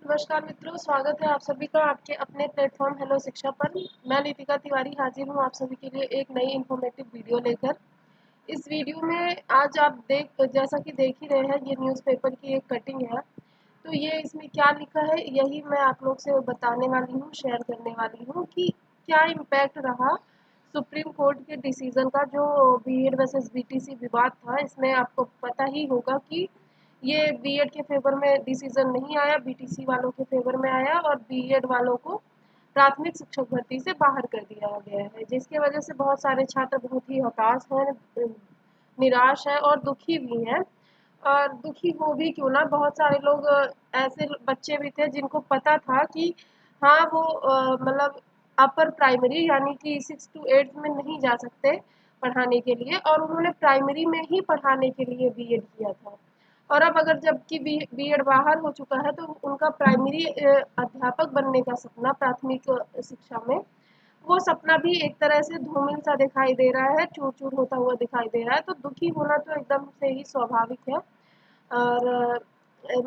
नमस्कार मित्रों, स्वागत है आप सभी का आपके अपने प्लेटफॉर्म हेलो शिक्षा पर। मैं नितिका तिवारी हाजिर हूँ आप सभी के लिए एक नई इन्फॉर्मेटिव वीडियो लेकर। इस वीडियो में आज आप जैसा कि देख ही रहे हैं, ये न्यूज़पेपर की एक कटिंग है। तो ये इसमें क्या लिखा है यही मैं आप लोग से बताने वाली हूँ, शेयर करने वाली हूँ कि क्या इम्पैक्ट रहा सुप्रीम कोर्ट के डिसीजन का। जो बीएड वर्सेस बीटीसी विवाद था, इसमें आपको पता ही होगा कि ये बीएड के फेवर में डिसीजन नहीं आया, बीटीसी वालों के फेवर में आया और बीएड वालों को प्राथमिक शिक्षक भर्ती से बाहर कर दिया गया है, जिसकी वजह से बहुत सारे छात्र बहुत ही हताश हैं, निराश है और दुखी भी हैं। और दुखी हो भी क्यों ना, बहुत सारे लोग ऐसे बच्चे भी थे जिनको पता था कि हाँ वो मतलब अपर प्राइमरी यानी कि 6 to 8 में नहीं जा सकते पढ़ाने के लिए, और उन्होंने प्राइमरी में ही पढ़ाने के लिए बीएड किया था। और अब अगर जबकि बीएड बाहर हो चुका है तो उनका प्राइमरी अध्यापक बनने का सपना प्राथमिक शिक्षा में, वो सपना भी एक तरह से धूमिल सा दिखाई दे रहा है, चूर चूर होता हुआ दिखाई दे रहा है। तो दुखी होना तो एकदम से ही स्वाभाविक है और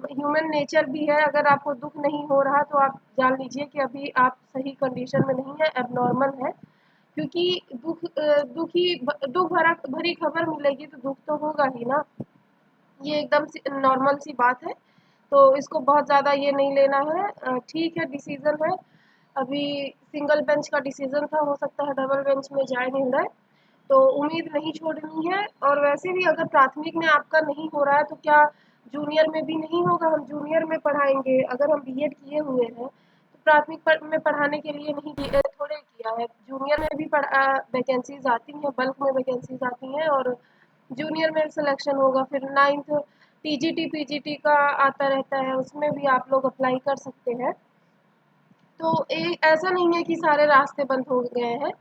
ह्यूमन नेचर भी है। अगर आपको दुख नहीं हो रहा तो आप जान लीजिए कि अभी आप सही कंडीशन में नहीं है, एबनॉर्मल है। क्योंकि दुख भरा भरी खबर मिलेगी तो दुख तो होगा ही ना, ये एकदम सी नॉर्मल सी बात है। तो इसको बहुत ज़्यादा ये नहीं लेना है। ठीक है, डिसीज़न है। अभी सिंगल बेंच का डिसीज़न था, हो सकता है डबल बेंच में जाए निर्णय। तो उम्मीद नहीं छोड़नी है। और वैसे भी अगर प्राथमिक में आपका नहीं हो रहा है तो क्या जूनियर में भी नहीं होगा? हम जूनियर में पढ़ाएँगे। अगर हम बीएड किए हुए हैं तो प्राथमिक में पढ़ाने के लिए नहीं थोड़े किया है। जूनियर में भी वैकेंसीज़ आती हैं, बल्क में वैकेंसीज़ आती हैं और जूनियर में सिलेक्शन होगा। फिर 9th टीजीटी पीजीटी का आता रहता है, उसमें भी आप लोग अप्लाई कर सकते हैं। तो ऐसा नहीं है कि सारे रास्ते बंद हो गए हैं,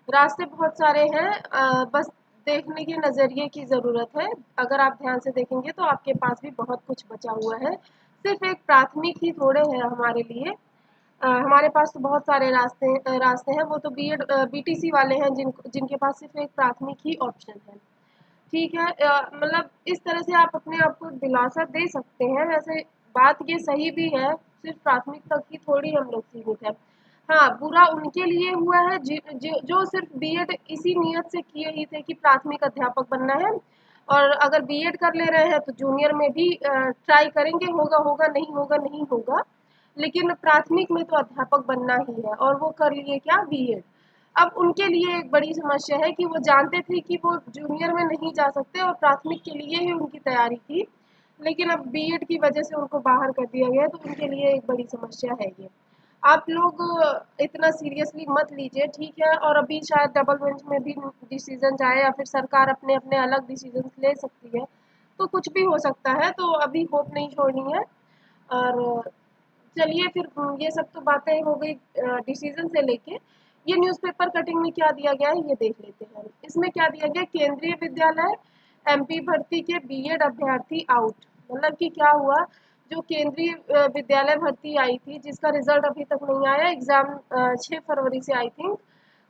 रास्ते बहुत सारे हैं। बस देखने के नज़रिए की ज़रूरत है। अगर आप ध्यान से देखेंगे तो आपके पास भी बहुत कुछ बचा हुआ है। सिर्फ एक प्राथमिक ही थोड़े हैं हमारे लिए। हमारे पास तो बहुत सारे रास्ते हैं। वो तो बीएड बीटीसी वाले हैं जिनके पास सिर्फ एक प्राथमिक ही ऑप्शन है। ठीक है, मतलब इस तरह से आप अपने आप को दिलासा दे सकते हैं। वैसे बात ये सही भी है, सिर्फ प्राथमिक तक ही थोड़ी हम लोग सीमित है। हाँ, बुरा उनके लिए हुआ है जो सिर्फ बीएड इसी नियत से किए ही थे कि प्राथमिक अध्यापक बनना है, और अगर बीएड कर ले रहे हैं तो जूनियर में भी ट्राई करेंगे, होगा होगा, नहीं होगा नहीं होगा, लेकिन प्राथमिक में तो अध्यापक बनना ही है और वो कर लिए क्या, बीएड। अब उनके लिए एक बड़ी समस्या है कि वो जानते थे कि वो जूनियर में नहीं जा सकते और प्राथमिक के लिए ही उनकी तैयारी थी, लेकिन अब बीएड की वजह से उनको बाहर कर दिया गया, तो उनके लिए एक बड़ी समस्या है ये। आप लोग इतना सीरियसली मत लीजिए, ठीक है। और अभी शायद डबल बेंच में भी डिसीजन जाए या फिर सरकार अपने अपने अलग डिसीजन ले सकती है, तो कुछ भी हो सकता है। तो अभी होप नहीं छोड़नी है। और चलिए फिर ये सब तो बातें हो गई डिसीजन से लेके। ये न्यूज़पेपर कटिंग में क्या दिया गया है ये देख लेते हैं। इसमें क्या दिया गया, केंद्रीय विद्यालय एमपी भर्ती के बीएड अभ्यर्थी आउट। मतलब कि क्या हुआ, जो केंद्रीय विद्यालय भर्ती आई थी जिसका रिजल्ट अभी तक नहीं आया, एग्जाम 6 फरवरी से आई थिंक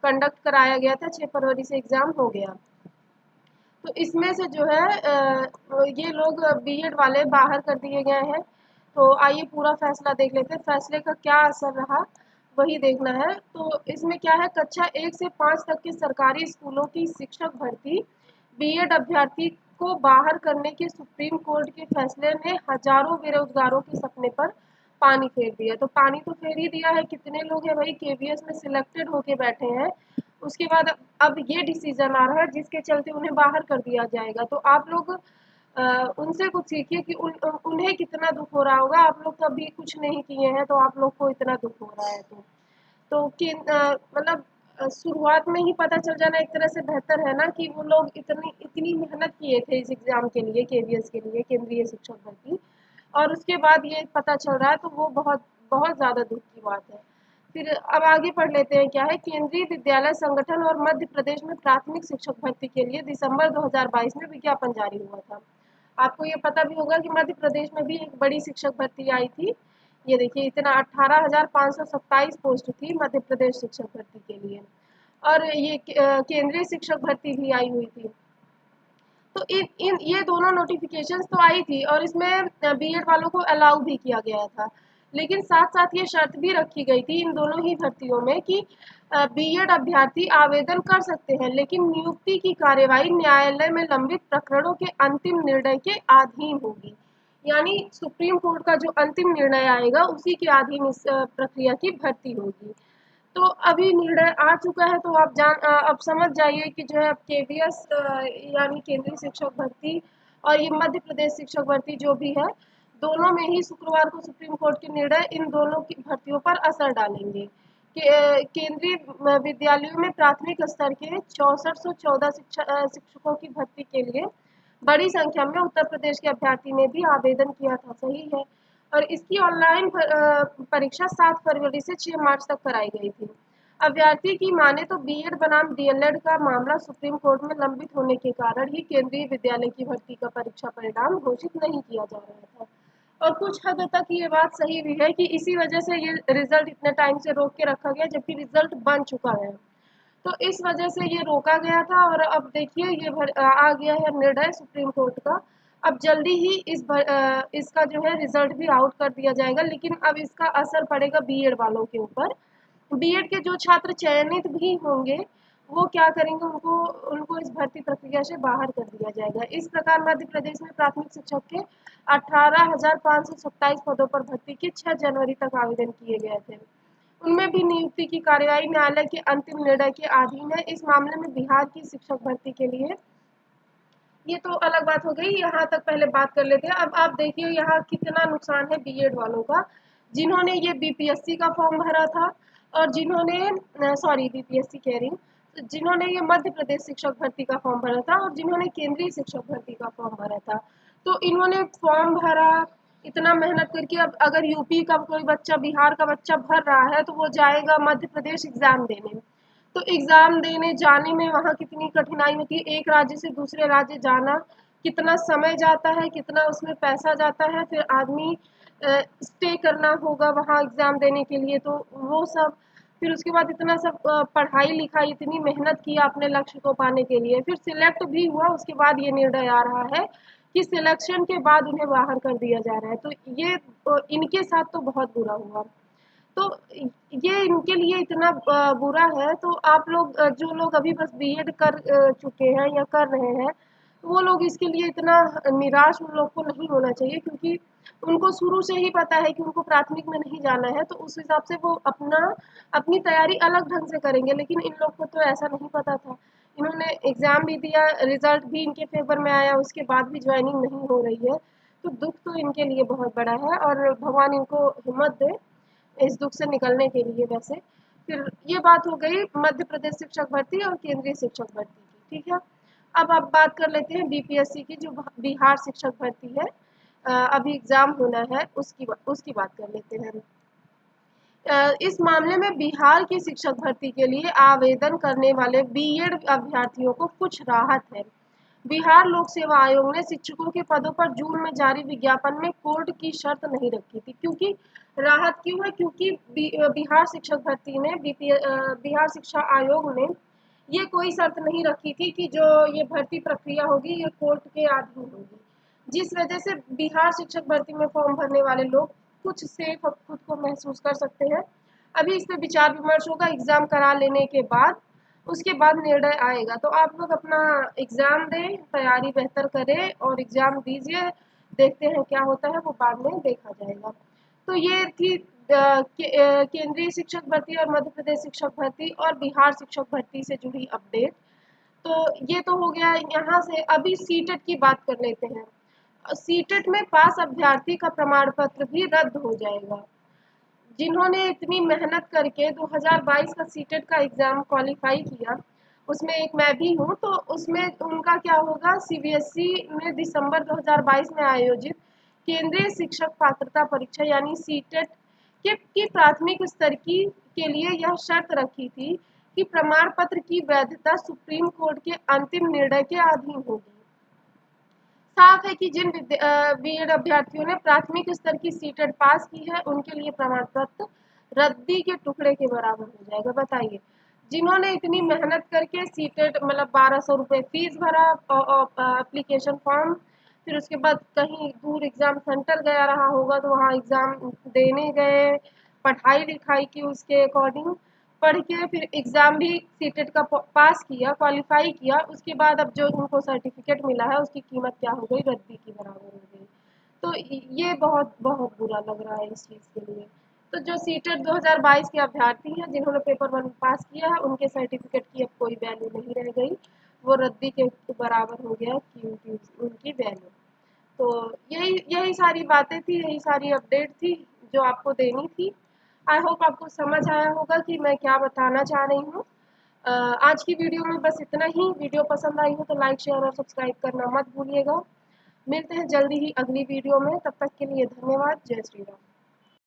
कंडक्ट कराया गया था, 6 फरवरी से एग्जाम हो गया। तो इसमें से जो है ये लोग बीएड वाले बाहर कर दिए गए हैं। तो आइए पूरा फैसला देख लेते हैं, फैसले का क्या असर रहा वही देखना है। तो इसमें क्या है, कक्षा 1 से 5 तक के सरकारी स्कूलों की शिक्षक भर्ती बीएड अभ्यर्थी को बाहर करने के सुप्रीम कोर्ट के फैसले ने हजारों बेरोजगारों के सपने पर पानी फेर दिया। तो पानी तो फेर ही दिया है, कितने लोग हैं भाई केवीएस में सिलेक्टेड होके बैठे हैं, उसके बाद अब ये डिसीजन आ रहा है जिसके चलते उन्हें बाहर कर दिया जाएगा। तो आप लोग उनसे कुछ सीखिए कि उन्हें कितना दुख हो रहा होगा। आप लोग तो अभी कुछ नहीं किए हैं तो आप लोग को इतना दुख हो रहा है। तो मतलब शुरुआत में ही पता चल जाना एक तरह से बेहतर है ना, कि वो लोग इतनी इतनी मेहनत किए थे इस एग्जाम के लिए, केवीएस के लिए, केंद्रीय शिक्षक भर्ती, और उसके बाद ये पता चल रहा है, तो वो बहुत बहुत ज़्यादा दुख की बात है। फिर अब आगे पढ़ लेते हैं क्या है। केंद्रीय विद्यालय संगठन और मध्य प्रदेश में प्राथमिक शिक्षक भर्ती के लिए दिसंबर 2022 में विज्ञापन जारी हुआ था। आपको ये पता भी होगा कि मध्य प्रदेश में भी एक बड़ी शिक्षक भर्ती आई थी। ये देखिए, इतना 18,527 पोस्ट थी मध्य प्रदेश शिक्षक भर्ती के लिए। और ये केंद्रीय शिक्षक भर्ती भी आई हुई थी। तो इन इन ये दोनों नोटिफिकेशंस तो आई थी और इसमें बीएड वालों को अलाउ भी किया गया था। लेकिन साथ साथ ये शर्त भी रखी गई थी इन दोनों ही भर्तियों में कि बीएड अभ्यर्थी आवेदन कर सकते हैं, लेकिन नियुक्ति की कार्यवाही न्यायालय में लंबित प्रकरणों के अंतिम निर्णय के अधीन होगी। यानी सुप्रीम कोर्ट का जो अंतिम निर्णय आएगा उसी के अधीन इस प्रक्रिया की भर्ती होगी। तो अभी निर्णय आ चुका है, तो आप अब समझ जाइए कि जो है केवीएस यानी केंद्रीय शिक्षक भर्ती और ये मध्य प्रदेश शिक्षक भर्ती जो भी है, दोनों में ही शुक्रवार को सुप्रीम कोर्ट के निर्णय इन दोनों की भर्तियों पर असर डालेंगे। केंद्रीय विद्यालयों में प्राथमिक स्तर के 6414 शिक्षकों की भर्ती के लिए बड़ी संख्या में उत्तर प्रदेश के अभ्यर्थी ने भी आवेदन किया था, सही है। और इसकी ऑनलाइन परीक्षा 7 फरवरी से 6 मार्च तक कराई गई थी। अभ्यर्थी की माने तो बीएड बनाम डीएलएड का मामला सुप्रीम कोर्ट में लंबित होने के कारण ही केंद्रीय विद्यालय की भर्ती का परीक्षा परिणाम घोषित नहीं किया जा रहा था। और कुछ हद तक ये बात सही भी है कि इसी वजह से ये रिजल्ट इतने टाइम से रोक के रखा गया, जबकि रिजल्ट बन चुका है। तो इस वजह से ये रोका गया था और अब देखिए ये आ गया है निर्णय सुप्रीम कोर्ट का। अब जल्दी ही इसका जो है रिजल्ट भी आउट कर दिया जाएगा, लेकिन अब इसका असर पड़ेगा बीएड वालों के ऊपर। बीएड के जो छात्र चयनित भी होंगे वो क्या करेंगे, उनको उनको इस भर्ती प्रक्रिया से बाहर कर दिया जाएगा। इस प्रकार मध्य प्रदेश में प्राथमिक शिक्षक के 18,527 पदों पर भर्ती के 6 जनवरी तक आवेदन किए गए थे। उनमें भी नियुक्ति की कार्यवाही न्यायालय के अंतिम निर्णय के अधीन है। इस मामले में बिहार की शिक्षक भर्ती के लिए ये तो अलग बात हो गई, यहाँ तक पहले बात कर लेते हैं। अब आप देखिए यहाँ कितना नुकसान है बीएड वालों का, जिन्होंने ये बीपीएससी का फॉर्म भरा था और जिन्होंने सॉरी बीपीएससी कह रही हूँ, जिन्होंने ये मध्य प्रदेश शिक्षक भर्ती का फॉर्म भरा था और जिन्होंने केंद्रीय शिक्षक भर्ती का फॉर्म भरा था। तो इन्होंने फॉर्म भरा इतना मेहनत करके, अब अगर यूपी का कोई बच्चा बिहार का बच्चा भर रहा है तो वो जाएगा मध्य प्रदेश एग्जाम देने। तो एग्ज़ाम देने जाने में वहाँ कितनी कठिनाई होती है, एक राज्य से दूसरे राज्य जाना, कितना समय जाता है, कितना उसमें पैसा जाता है, फिर आदमी स्टे करना होगा वहाँ एग्ज़ाम देने के लिए, तो वो सब, फिर उसके बाद इतना सब पढ़ाई लिखाई, इतनी मेहनत की अपने लक्ष्य को पाने के लिए, फिर सिलेक्ट भी हुआ, उसके बाद ये निर्णय आ रहा है कि सिलेक्शन के बाद उन्हें बाहर कर दिया जा रहा है। तो ये इनके साथ तो बहुत बुरा हुआ। तो ये इनके लिए इतना बुरा है, तो आप लोग जो लोग अभी बस बीएड कर चुके हैं या कर रहे हैं, वो लोग इसके लिए इतना निराश उन लोग को नहीं होना चाहिए, क्योंकि उनको शुरू से ही पता है कि उनको प्राथमिक में नहीं जाना है, तो उस हिसाब से वो अपनी तैयारी अलग ढंग से करेंगे। लेकिन इन लोग को तो ऐसा नहीं पता था, इन्होंने एग्ज़ाम भी दिया, रिजल्ट भी इनके फेवर में आया, उसके बाद भी ज्वाइनिंग नहीं हो रही है। तो दुख तो इनके लिए बहुत बड़ा है और भगवान इनको हिम्मत दे इस दुख से निकलने के लिए। वैसे फिर ये बात हो गई मध्य प्रदेश शिक्षक भर्ती और केंद्रीय शिक्षक भर्ती की, ठीक है। अब आप बात कर लेते हैं बीपीएससी की, जो बिहार शिक्षक भर्ती है, अभी एग्जाम होना है, उसकी बात कर लेते हैं। इस मामले में बिहार की शिक्षक भर्ती के लिए आवेदन करने वाले बीएड अभ्यर्थियों को कुछ राहत है। बिहार लोक सेवा आयोग ने शिक्षकों के पदों पर जून में जारी विज्ञापन में कोर्ट की शर्त नहीं रखी थी। क्योंकि राहत क्यों है, क्योंकि बिहार शिक्षक भर्ती ने बिहार शिक्षा आयोग ने ये कोई शर्त नहीं रखी थी कि जो ये भर्ती प्रक्रिया होगी ये कोर्ट के अधीन होगी, जिस वजह से बिहार शिक्षक भर्ती में फॉर्म भरने वाले लोग कुछ सेफ खुद को महसूस कर सकते हैं। अभी इस पे विचार विमर्श होगा एग्जाम करा लेने के बाद, उसके बाद निर्णय आएगा। तो आप लोग अपना एग्जाम दें, तैयारी बेहतर करें और एग्जाम दीजिए, देखते हैं क्या होता है, वो बाद में देखा जाएगा। तो ये थी केंद्रीय शिक्षक भर्ती और मध्य प्रदेश शिक्षक भर्ती और बिहार शिक्षक भर्ती से जुड़ी अपडेट। तो ये तो हो गया यहाँ से। अभी सीटेट की बात कर लेते हैं। सीटेट में पास अभ्यर्थी का प्रमाण पत्र भी रद्द हो जाएगा। जिन्होंने इतनी मेहनत करके 2022 का सीटेट का एग्ज़ाम क्वालिफाई किया, उसमें एक मैं भी हूँ, तो उसमें उनका क्या होगा, सीबीएसई में दिसंबर 2022 में आयोजित केंद्रीय शिक्षक पात्रता परीक्षा यानी सीटेट की प्राथमिक स्तर के लिए यह शर्त रखी थी कि प्रमाण पत्र की वैधता सुप्रीम कोर्ट के अंतिम निर्णय के अधीन होगी। साफ है कि जिन बीएड अभ्यर्थियों ने प्राथमिक स्तर की सीटेट पास की है, उनके लिए प्रमाण पत्र रद्दी के टुकड़े के बराबर हो जाएगा। बताइए, जिन्होंने इतनी मेहनत करके सीटेट मतलब 1200 रुपये फीस भरा, एप्लीकेशन फॉर्म फिर उसके बाद कहीं दूर एग्ज़ाम सेंटर गया रहा होगा तो वहाँ एग्ज़ाम देने गए, पढ़ाई लिखाई की उसके अकॉर्डिंग, पढ़ के फिर एग्ज़ाम भी सीटेट का पास किया, क्वालिफाई किया, उसके बाद अब जो उनको सर्टिफिकेट मिला है उसकी कीमत क्या हो गई, रद्दी के बराबर हो गई। तो ये बहुत बहुत बुरा लग रहा है इस चीज़ के लिए। तो जो सीटेट 2022 के अभ्यर्थी हैं जिन्होंने पेपर 1 पास किया है उनके सर्टिफिकेट की अब कोई वैल्यू नहीं रह गई, वो रद्दी के बराबर हो गया कि उनकी वैल्यू। तो यही यही सारी बातें थी, यही सारी अपडेट थी जो आपको देनी थी। आई होप आपको समझ आया होगा कि मैं क्या बताना चाह रही हूँ। आज की वीडियो में बस इतना ही। वीडियो पसंद आई हो तो लाइक शेयर और सब्सक्राइब करना मत भूलिएगा। मिलते हैं जल्दी ही अगली वीडियो में, तब तक के लिए धन्यवाद। जय श्री राम।